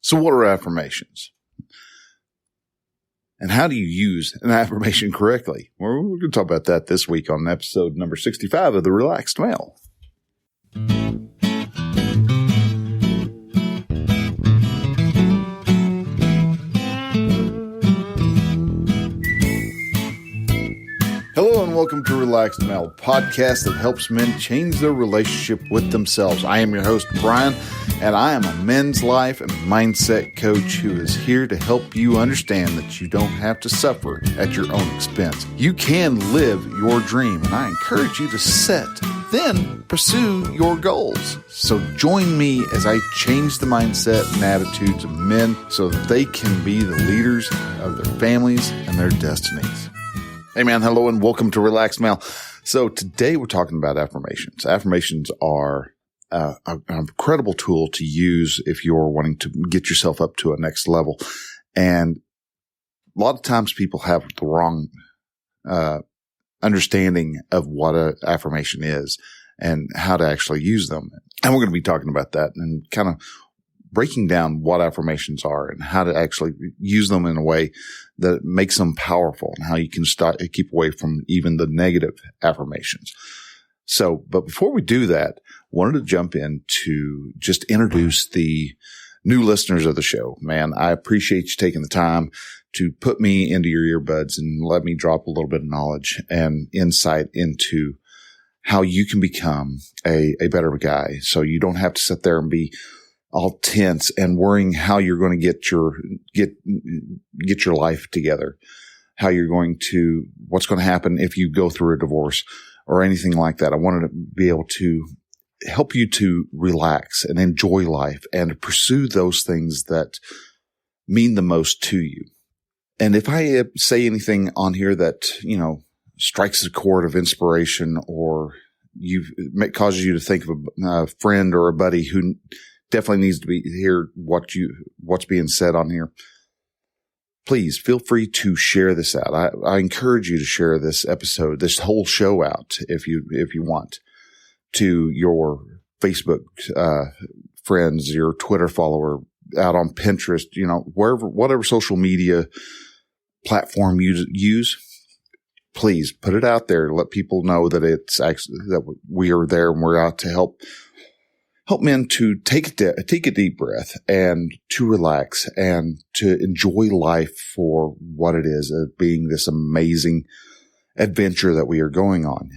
So what are affirmations? And how do you use an affirmation correctly? Well, we're going to talk about that this week on episode number 65 of The Relaxed Male. Hello and welcome to Relaxed Male, podcast that helps men change their relationship with themselves. I am your host, Brian, and I am a men's life and mindset coach who is here to help you understand that you don't have to suffer at your own expense. You can live your dream, and I encourage you to set, then pursue your goals. So join me as I change the mindset and attitudes of men so that they can be the leaders of their families and their destinies. Hey man, hello and welcome to Relaxed Male. So today we're talking about affirmations. Affirmations are an incredible tool to use if you're wanting to get yourself up to a next level. And a lot of times people have the wrong understanding of what an affirmation is and how to actually use them. And we're going to be talking about that and kind of breaking down what affirmations are and how to actually use them in a way that makes them powerful and how you can keep away from even the negative affirmations. So, but before we do that, I wanted to jump in to just introduce the new listeners of the show. Man, I appreciate you taking the time to put me into your earbuds and let me drop a little bit of knowledge and insight into how you can become a better guy. So you don't have to sit there and be all tense and worrying how you're going to get your life together, how you're going to, what's going to happen if you go through a divorce or anything like that. I wanted to be able to help you to relax and enjoy life and pursue those things that mean the most to you. And if I say anything on here that, strikes a chord of inspiration or causes you to think of a friend or a buddy who definitely needs to hear what's being said on here, please feel free to share this out. I encourage you to share this episode, this whole show out if you want, to your Facebook friends, your Twitter follower, out on Pinterest, whatever social media platform you use. Please put it out there. Let people know that it's actually that we are there and we're out to help men to take a deep breath and to relax and to enjoy life for what it is, being this amazing adventure that we are going on.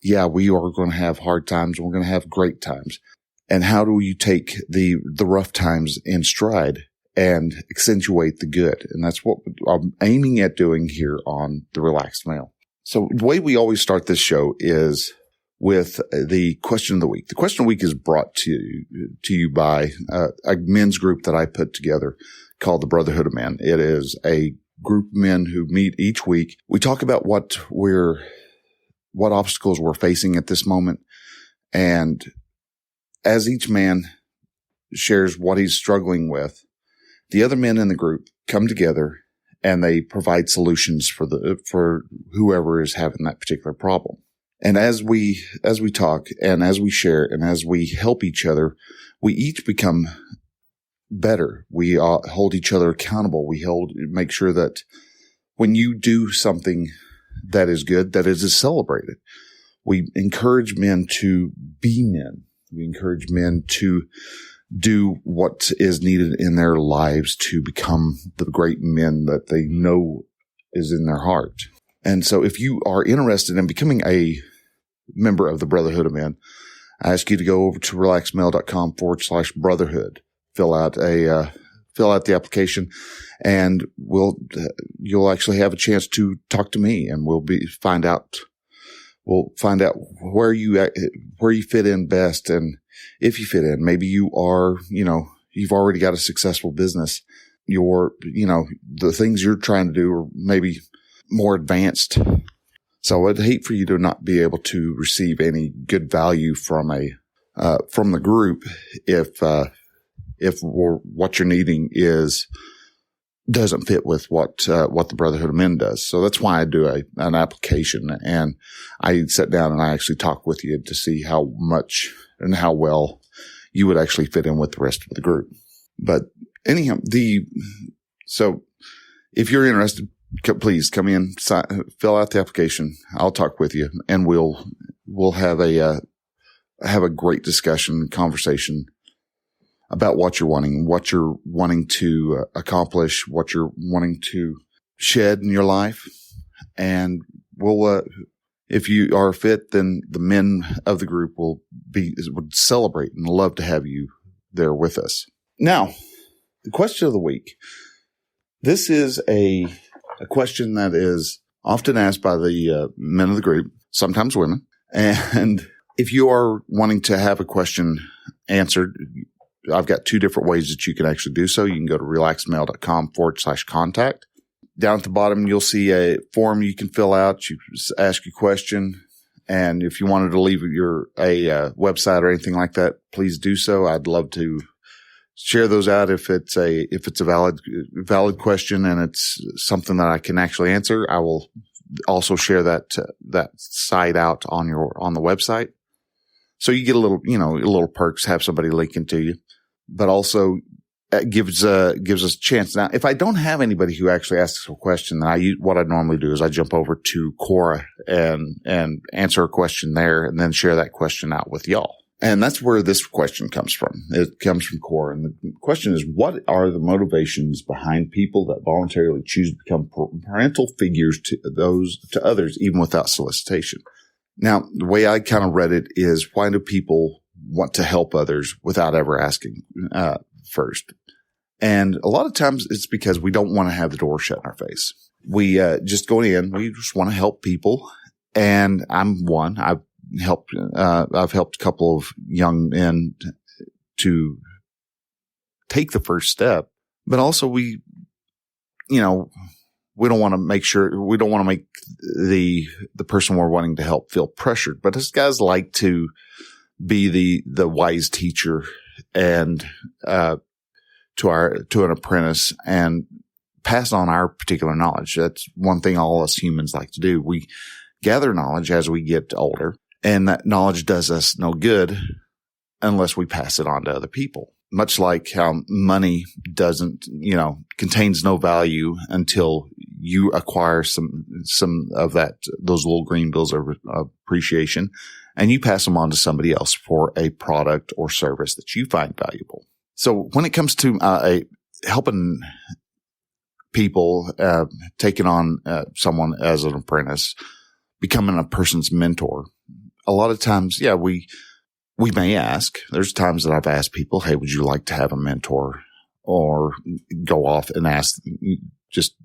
We are going to have hard times and we're going to have great times. And how do you take the rough times in stride and accentuate the good? And that's what I'm aiming at doing here on The Relaxed Male. So the way we always start this show is with the question of the week. The question of the week is brought to you by a men's group that I put together called the Brotherhood of Men. It is a group of men who meet each week. We talk about what obstacles we're facing at this moment. And as each man shares what he's struggling with, the other men in the group come together and they provide solutions for whoever is having that particular problem. And as we talk and as we share and as we help each other, we each become better. We hold each other accountable. Make sure that when you do something that is good, that it is celebrated. We encourage men to be men. We encourage men to do what is needed in their lives to become the great men that they know is in their heart. And so if you are interested in becoming a member of the Brotherhood of Men, I ask you to go over to relaxedmale.com/brotherhood, fill out the application, and you'll actually have a chance to talk to me, and we'll find out where you fit in best. And if you fit in, maybe you are, you've already got a successful business. The things you're trying to do are maybe more advanced. So I'd hate for you to not be able to receive any good value from the group if what you're needing doesn't fit with what the Brotherhood of Men does. So that's why I do an application, and I sit down and I actually talk with you to see how much and how well you would actually fit in with the rest of the group. But Anyhow, so if you're interested, please come in, fill out the application. I'll talk with you, and we'll have a great conversation about what you're wanting to accomplish, what you're wanting to shed in your life. And we'll, if you are fit, then the men of the group would celebrate and love to have you there with us. Now, the question of the week. This is a question that is often asked by the men of the group, sometimes women. And if you are wanting to have a question answered, I've got two different ways that you can actually do so. You can go to relaxedmale.com/contact. Down at the bottom, you'll see a form you can fill out. You ask your question. And if you wanted to leave a website or anything like that, please do so. I'd love to share those out if it's a valid question and it's something that I can actually answer. I will also share that site out on the website. So you get a little perks, have somebody linking to you, but also it gives us a chance. Now, if I don't have anybody who actually asks a question, then what I normally do is I jump over to Quora and answer a question there and then share that question out with y'all. And that's where this question comes from. It comes from Quora. And the question is, what are the motivations behind people that voluntarily choose to become parental figures to others, even without solicitation? Now, the way I kind of read it is, why do people want to help others without ever asking first? And a lot of times it's because we don't want to have the door shut in our face. We just go in. We just want to help people. And I'm one. I've helped a couple of young men to take the first step, but also we don't want to make the person we're wanting to help feel pressured. But us guys like to be the wise teacher and to an apprentice and pass on our particular knowledge. That's one thing all us humans like to do. We gather knowledge as we get older, and that knowledge does us no good unless we pass it on to other people. Much like how money contains no value until you acquire some of those little green bills of appreciation, and you pass them on to somebody else for a product or service that you find valuable. So when it comes to helping people, taking on someone as an apprentice, becoming a person's mentor, a lot of times, we may ask. There's times that I've asked people, hey, would you like to have a mentor? Or go off and ask, just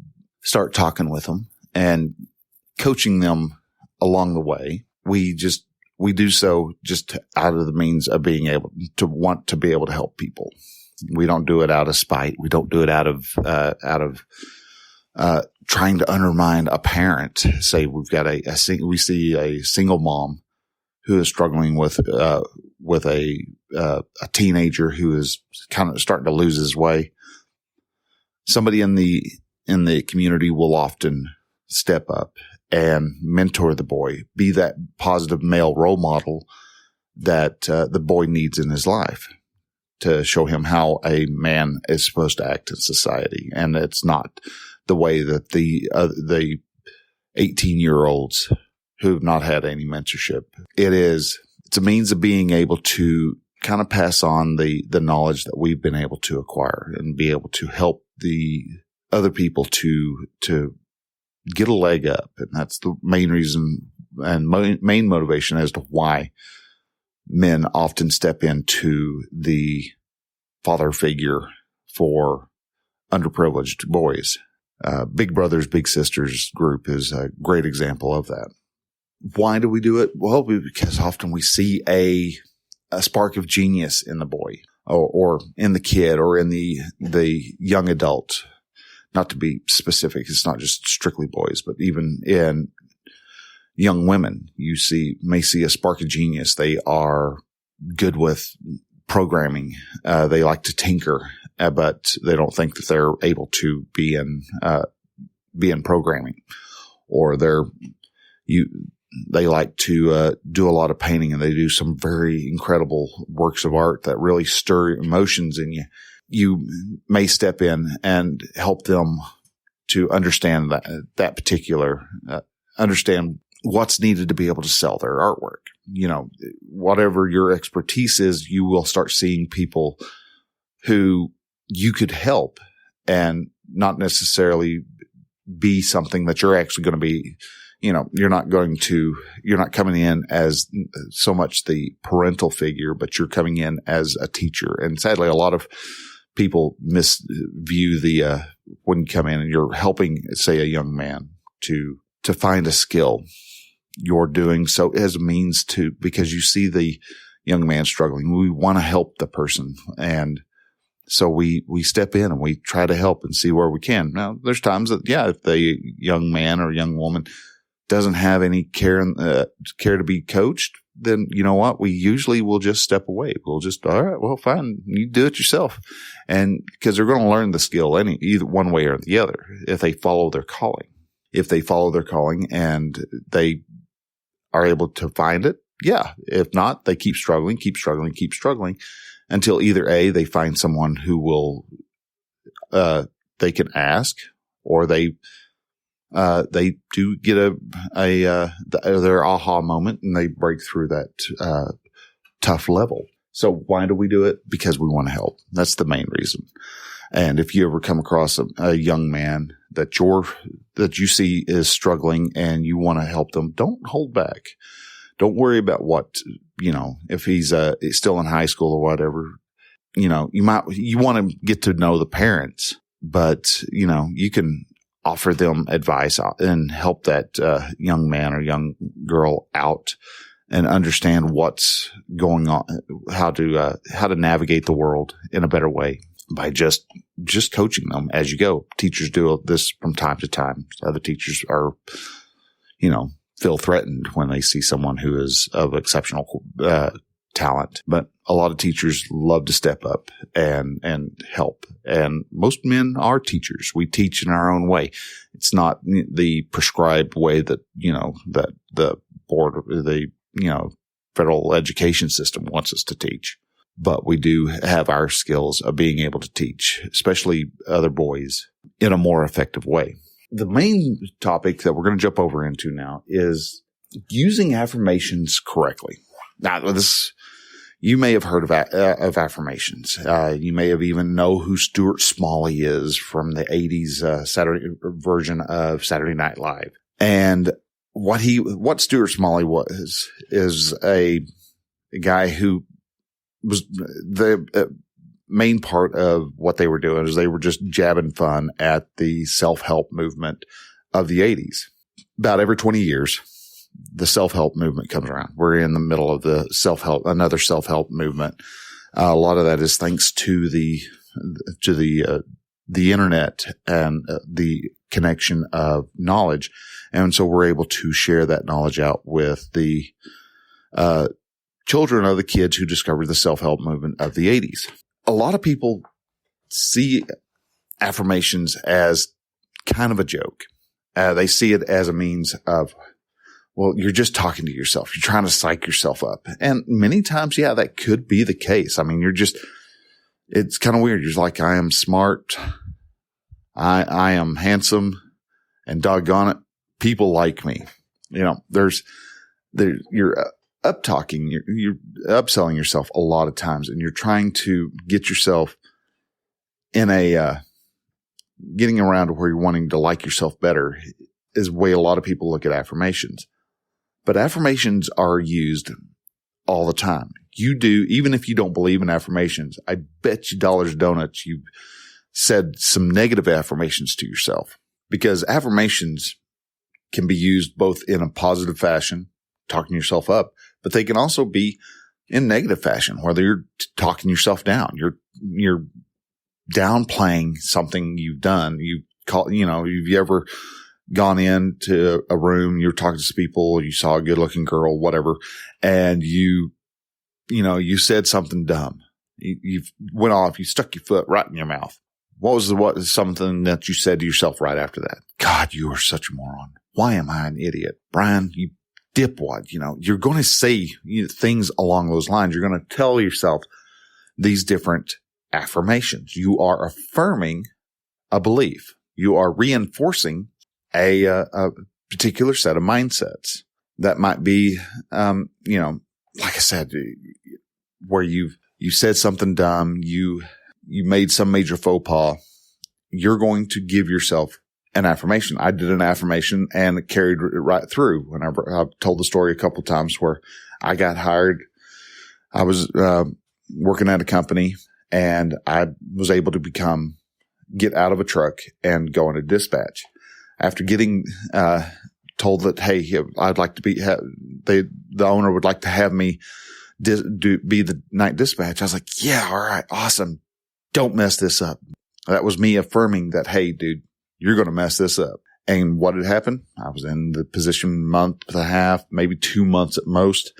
start talking with them and coaching them along the way. We do so just out of the means of being able to want to be able to help people. We don't do it out of spite. We don't do it out of trying to undermine a parent. Say we've got we see a single mom who is struggling with a teenager who is kind of starting to lose his way. Somebody in the community will often step up and mentor the boy, be that positive male role model that the boy needs in his life to show him how a man is supposed to act in society. And it's not the way that the 18-year-olds who have not had any mentorship. It's a means of being able to kind of pass on the knowledge that we've been able to acquire and be able to help the other people to get a leg up. And that's the main reason and main motivation as to why men often step into the father figure for underprivileged boys. Big Brothers, Big Sisters group is a great example of that. Why do we do it? Well, because often we see a spark of genius in the boy or in the kid or in the young adult. Not to be specific, it's not just strictly boys, but even in young women, you may see a spark of genius. They are good with programming. They like to tinker, but they don't think that they're able to be in programming, or they like to do a lot of painting, and they do some very incredible works of art that really stir emotions in you. you may step in and help them to understand that particular, understand what's needed to be able to sell their artwork. Whatever your expertise is, you will start seeing people who you could help and not necessarily be something that you're actually going to be, you're not coming in as so much the parental figure, but you're coming in as a teacher. And sadly, a lot of people misview when you come in and you're helping, say, a young man to find a skill. You're doing so as a means to, because you see the young man struggling. We want to help the person. And so we step in and we try to help and see where we can. Now, there's times that, if the young man or young woman doesn't have any care to be coached, then you know what? We usually will just step away. We'll just, all right, well, fine. You do it yourself. And because they're going to learn the skill either one way or the other if they follow their calling. If they follow their calling and they are able to find it, yeah. If not, they keep struggling until either A, they find someone who will, they can ask, or they do get their aha moment and they break through that, tough level. So why do we do it? Because we want to help. That's the main reason. And if you ever come across a young man that you see is struggling and you want to help them, don't hold back. Don't worry about if he's still in high school or whatever. You want to get to know the parents, but you can offer them advice and help that young man or young girl out and understand what's going on, how to navigate the world in a better way by just coaching them as you go. Teachers do this from time to time. Other teachers are, feel threatened when they see someone who is of exceptional talent. But a lot of teachers love to step up and help. And most men are teachers. We teach in our own way. It's not the prescribed way that, that the board, the, federal education system wants us to teach. But we do have our skills of being able to teach, especially other boys, in a more effective way. The main topic that we're going to jump over into now is using affirmations correctly. Now, you may have heard of affirmations. You may have even know who Stuart Smalley is from the 80s Saturday version of Saturday Night Live. And what Stuart Smalley is a guy who was the main part of what they were doing is they were just jabbing fun at the self-help movement of the 80s. About every 20 years, the self-help movement comes around. We're in the middle of another self-help movement. A lot of that is thanks to the internet and the connection of knowledge. And so we're able to share that knowledge out with the, children of the kids who discovered the self-help movement of the 80s. A lot of people see affirmations as kind of a joke. They see it as a means of, well, you're just talking to yourself. You're trying to psych yourself up. And many times, yeah, that could be the case. I mean, it's kind of weird. You're like, I am smart. I am handsome, and doggone it, people like me. You're up talking, you're upselling yourself a lot of times, and you're trying to get yourself in getting around to where you're wanting to like yourself better is the way a lot of people look at affirmations. But affirmations are used all the time. You do, even if you don't believe in affirmations, I bet you dollars to donuts you've said some negative affirmations to yourself, because affirmations can be used both in a positive fashion, talking yourself up, but they can also be in negative fashion, whether you're talking yourself down, you're downplaying something you've done. Have you ever gone into a room, you're talking to some people, you saw a good looking girl, whatever, and you said something dumb. You went off, you stuck your foot right in your mouth. What was something that you said to yourself right after that? God, you are such a moron. Why am I an idiot? Brian, you dipwad. You're going to say things along those lines. You're going to tell yourself these different affirmations. You are affirming a belief. You are reinforcing a particular set of mindsets. That might be, like I said, where you said something dumb, you made some major faux pas. You're going to give yourself an affirmation. I did an affirmation and it carried it right through. Whenever I've told the story a couple of times where I got hired, I was working at a company and I was able to get out of a truck and go into dispatch. After getting told that, hey, I'd like to be, the owner would like to have me be the night dispatch. I was like, yeah, all right, awesome. Don't mess this up. That was me affirming that, hey, dude, you're going to mess this up. And what had happened? I was in the position a month and a half, maybe 2 months at most.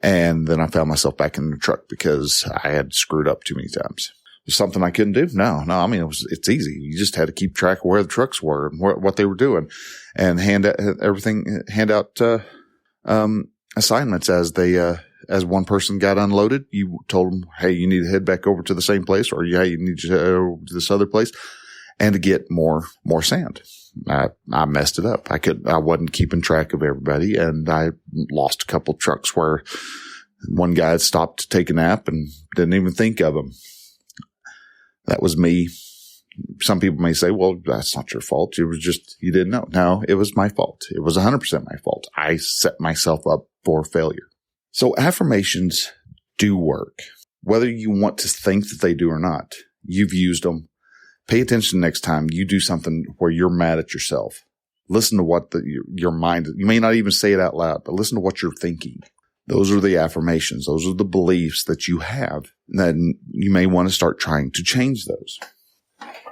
And then I found myself back in the truck because I had screwed up too many times. Was something I couldn't do? No. I mean, it's easy. You just had to keep track of where the trucks were and what they were doing and hand out assignments as one person got unloaded. You told them, hey, you need to head back over to the same place, or hey, you need to head over to this other place and to get more sand. I messed it up. I wasn't keeping track of everybody, and I lost a couple trucks where one guy had stopped to take a nap and didn't even think of him. That was me. Some people may say, well, that's not your fault. It was just, you didn't know. No, it was my fault. It was 100% my fault. I set myself up for failure. So affirmations do work. Whether you want to think that they do or not, you've used them. Pay attention next time you do something where you're mad at yourself. Listen to what your mind, you may not even say it out loud, but listen to what you're thinking. Those are the affirmations. Those are the beliefs that you have. Then you may want to start trying to change those.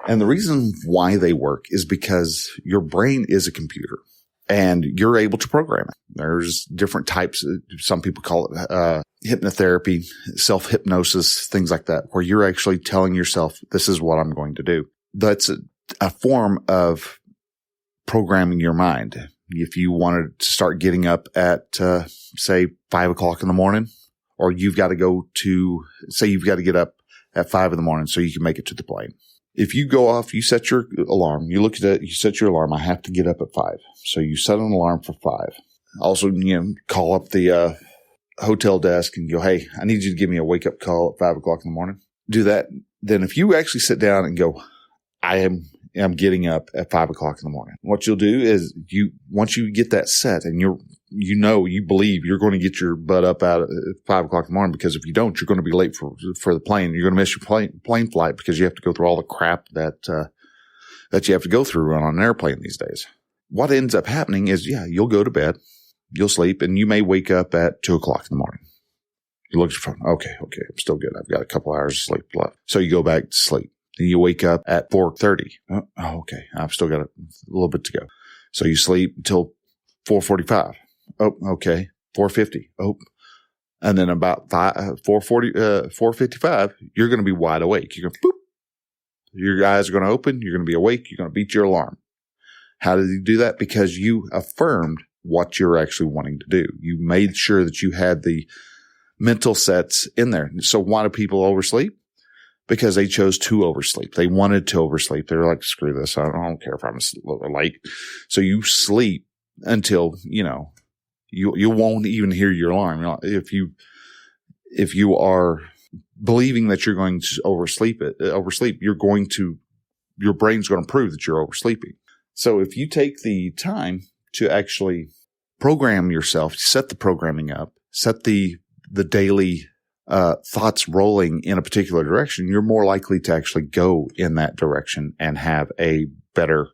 And the reason why they work is because your brain is a computer and you're able to program it. There's different types. Some people call it hypnotherapy, self-hypnosis, things like that, where you're actually telling yourself, this is what I'm going to do. That's a form of programming your mind. If you wanted to start getting up at, say, 5 o'clock in the morning, or you've got to you've got to get up at 5 in the morning so you can make it to the plane. If you go off, you set your alarm, you look at it, you set your alarm. I have to get up at 5. So you set an alarm for 5. Also, call up the hotel desk and go, hey, I need you to give me a wake up call at 5 o'clock in the morning. Do that. Then if you actually sit down and go, I'm getting up at 5 o'clock in the morning. What you'll do is once you get that set and you believe you're going to get your butt up out at 5 o'clock in the morning, because if you don't, you're going to be late for the plane. You're going to miss your plane flight because you have to go through all the crap that you have to go through on an airplane these days. What ends up happening is, you'll go to bed, you'll sleep, and you may wake up at 2 o'clock in the morning. You look at your phone. Okay, I'm still good. I've got a couple hours of sleep left. So you go back to sleep. Then you wake up at 4:30. Oh, okay. I've still got a little bit to go. So you sleep until 4:45. Oh, okay. 4:50. Oh, and then about 4:55, you're going to be wide awake. You're going to, boop. Your eyes are going to open. You're going to be awake. You're going to beat your alarm. How did you do that? Because you affirmed what you're actually wanting to do. You made sure that you had the mental sets in there. So why do people oversleep? Because they chose to oversleep. They wanted to oversleep. They're like, screw this. I don't care if I'm late. So you sleep until, you won't even hear your alarm. If you are believing that you're going to oversleep, your brain's going to prove that you're oversleeping. So if you take the time to actually program yourself, set the programming up, set the daily thoughts rolling in a particular direction, you're more likely to actually go in that direction and have a better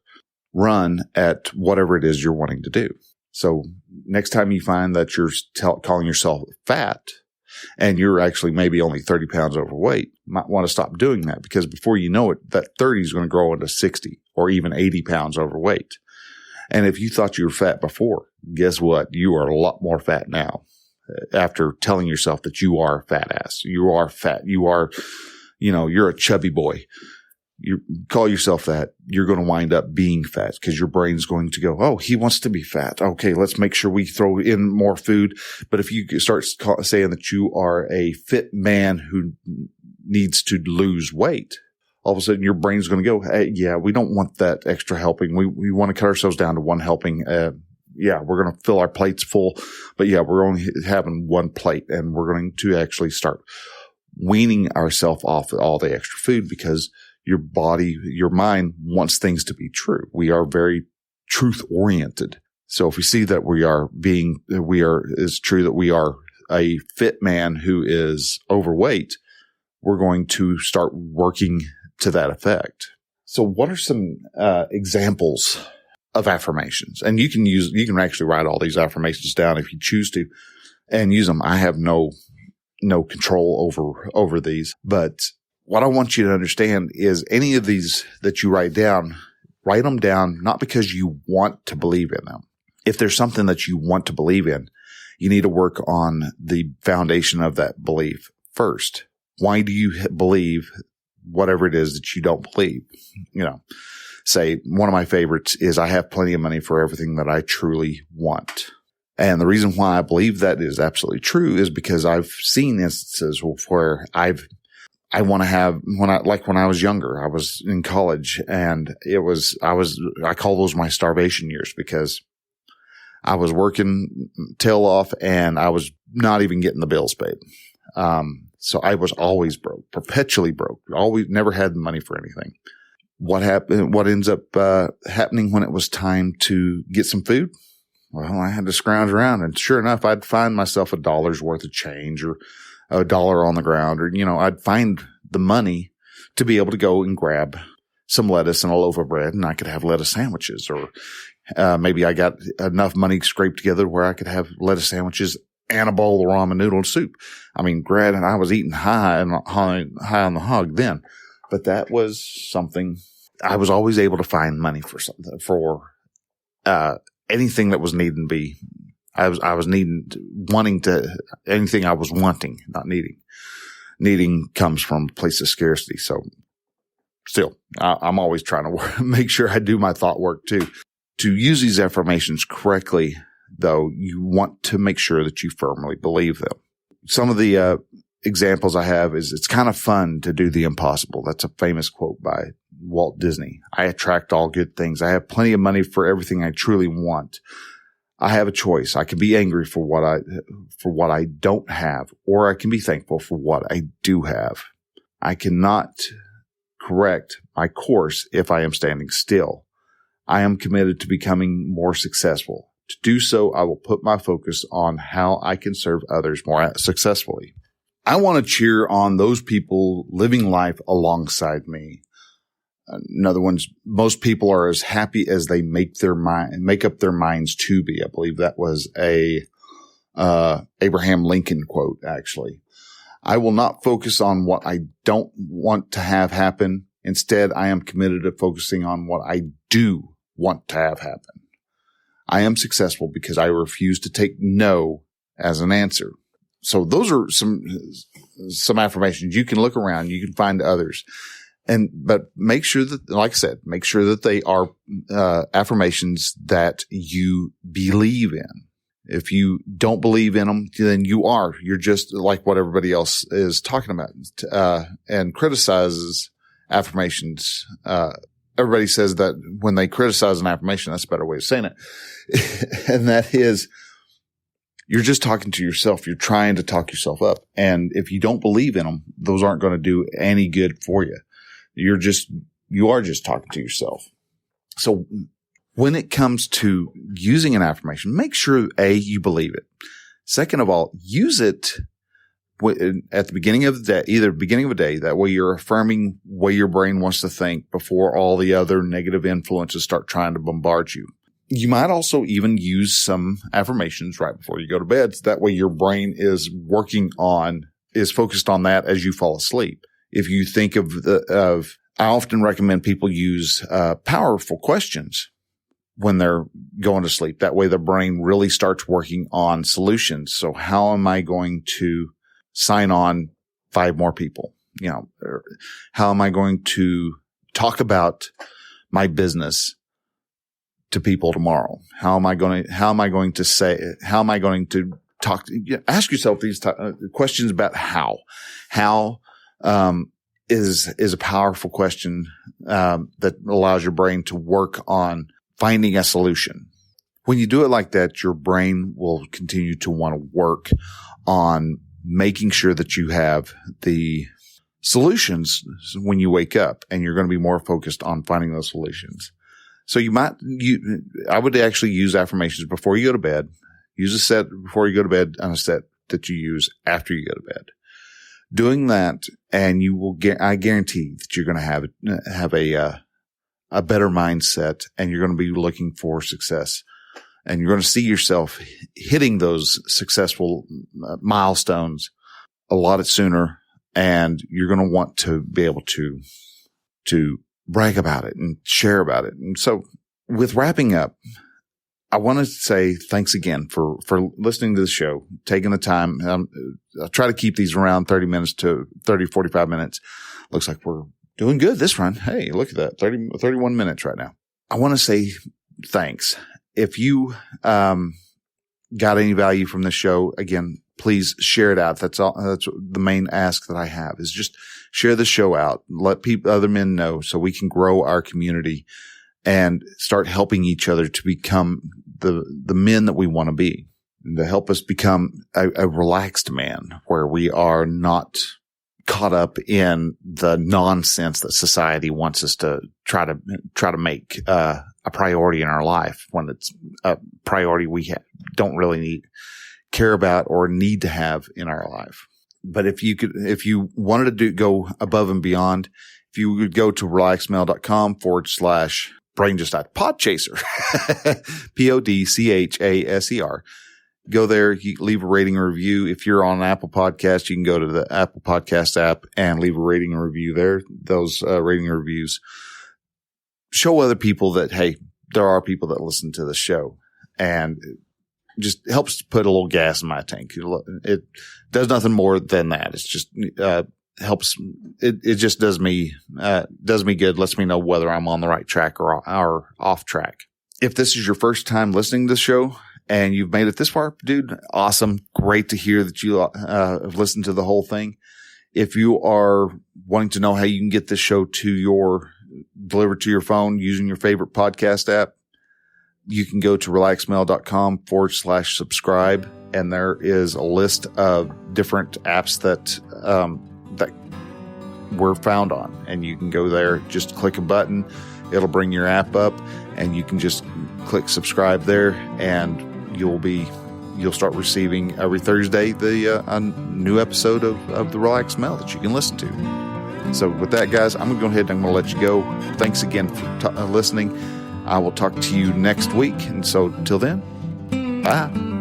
run at whatever it is you're wanting to do. So next time you find that you're calling yourself fat and you're actually maybe only 30 pounds overweight, you might want to stop doing that, because before you know it, that 30 is going to grow into 60 or even 80 pounds overweight. And if you thought you were fat before, guess what? You are a lot more fat now. After telling yourself that you are a fat ass, you are fat, you are, you're a chubby boy. You call yourself that, you're going to wind up being fat because your brain's going to go, oh, he wants to be fat. Okay, let's make sure we throw in more food. But if you start saying that you are a fit man who needs to lose weight, all of a sudden your brain's going to go, hey, yeah, we don't want that extra helping. We want to cut ourselves down to one helping. Yeah, we're going to fill our plates full, but yeah, we're only having one plate, and we're going to actually start weaning ourselves off all the extra food because your body, your mind wants things to be true. We are very truth oriented. So if we see that it's true that we are a fit man who is overweight, we're going to start working to that effect. So what are some examples of affirmations? And you can actually write all these affirmations down if you choose to and use them. I have no control over these, but what I want you to understand is any of these that you write them down not because you want to believe in them. If there's something that you want to believe in, you need to work on the foundation of that belief first. Why do you believe whatever it is that you don't believe? Say one of my favorites is I have plenty of money for everything that I truly want. And the reason why I believe that is absolutely true is because I've seen instances where I want to have, when I was younger, I was in college, and I call those my starvation years because I was working tail off and I was not even getting the bills paid. So I was always broke, perpetually broke, always never had money for anything. What ends up happening when it was time to get some food? Well, I had to scrounge around, and sure enough, I'd find myself $1 worth of change or $1 on the ground, or, I'd find the money to be able to go and grab some lettuce and a loaf of bread, and I could have lettuce sandwiches, or maybe I got enough money scraped together where I could have lettuce sandwiches and a bowl of ramen noodle soup. I mean, granted, I was eating high on the hog then, but that was something I was always able to find money for something, for anything that was needing to be. I was wanting to, anything I was wanting, not needing. Needing comes from a place of scarcity. So still, I'm always trying to make sure I do my thought work too. To use these affirmations correctly, though, you want to make sure that you firmly believe them. Some of the examples I have is it's kind of fun to do the impossible. That's a famous quote by Walt Disney. I attract all good things. I have plenty of money for everything I truly want. I have a choice. I can be angry for what I don't have, or I can be thankful for what I do have. I cannot correct my course if I am standing still. I am committed to becoming more successful. To do so, I will put my focus on how I can serve others more successfully. I want to cheer on those people living life alongside me. In other words, most people are as happy as they make up their minds to be. I believe that was a Abraham Lincoln quote, actually. I will not focus on what I don't want to have happen. Instead, I am committed to focusing on what I do want to have happen. I am successful because I refuse to take no as an answer. So those are some affirmations. You can look around, you can find others. But make sure that, like I said, make sure that they are affirmations that you believe in. If you don't believe in them, then you're just like what everybody else is talking about, and criticizes affirmations. Everybody says that when they criticize an affirmation, that's a better way of saying it. And that is, you're just talking to yourself. You're trying to talk yourself up. And if you don't believe in them, those aren't going to do any good for you. You are just talking to yourself. So when it comes to using an affirmation, make sure, you believe it. Second of all, use it at the beginning of the day, either beginning of a day. That way you're affirming what your brain wants to think before all the other negative influences start trying to bombard you. You might also even use some affirmations right before you go to bed. So that way your brain is focused on that as you fall asleep. If you think I often recommend people use powerful questions when they're going to sleep. That way the brain really starts working on solutions. So how am I going to sign on 5 more people? How am I going to talk about my business to people tomorrow? How am I going to talk? Ask yourself these questions about how is a powerful question that allows your brain to work on finding a solution. When you do it like that, your brain will continue to want to work on making sure that you have the solutions when you wake up, and you're going to be more focused on finding those solutions. So I would actually use affirmations before you go to bed. Use a set before you go to bed and a set that you use after you go to bed. Doing that, and I guarantee that you're going to have a better mindset, and you're going to be looking for success, and you're going to see yourself hitting those successful milestones a lot sooner, and you're going to want to be able to brag about it and share about it. And so with wrapping up, I want to say thanks again for listening to the show, taking the time. I'll try to keep these around 30 minutes to 45 minutes. Looks like we're doing good this run. Hey, look at that. 31 minutes right now. I want to say thanks. If you got any value from this show, again, please share it out. That's all. That's the main ask that I have, is just share the show out. Let other men know, so we can grow our community and start helping each other to become the men that we want to be, and to help us become a relaxed man, where we are not caught up in the nonsense that society wants us to try to make a priority in our life, when it's a priority we don't really care about or need to have in our life. But if you wanted to go above and beyond, if you would go to relaxedmale.com/brain just died podchaser, PODCHASER. Go there, you leave a rating or review. If you're on Apple Podcast, you can go to the Apple Podcast app and leave a rating or review there. Those rating and reviews show other people that, hey, there are people that listen to the show, and it just helps to put a little gas in my tank. It does nothing more than that. It's just helps. It just does me good. Lets me know whether I'm on the right track or off track. If this is your first time listening to the show and you've made it this far, dude, awesome. Great to hear that you have listened to the whole thing. If you are wanting to know how you can get this show delivered to your phone using your favorite podcast app, you can go to relaxedmale.com/subscribe, and there is a list of different apps that we're found on. And you can go there, just click a button. It'll bring your app up, and you can just click subscribe there, and you'll start receiving every Thursday a new episode of the Relaxed Male that you can listen to. So with that, guys, I'm going to go ahead and I'm going to let you go. Thanks again for listening. I will talk to you next week. And so till then, bye.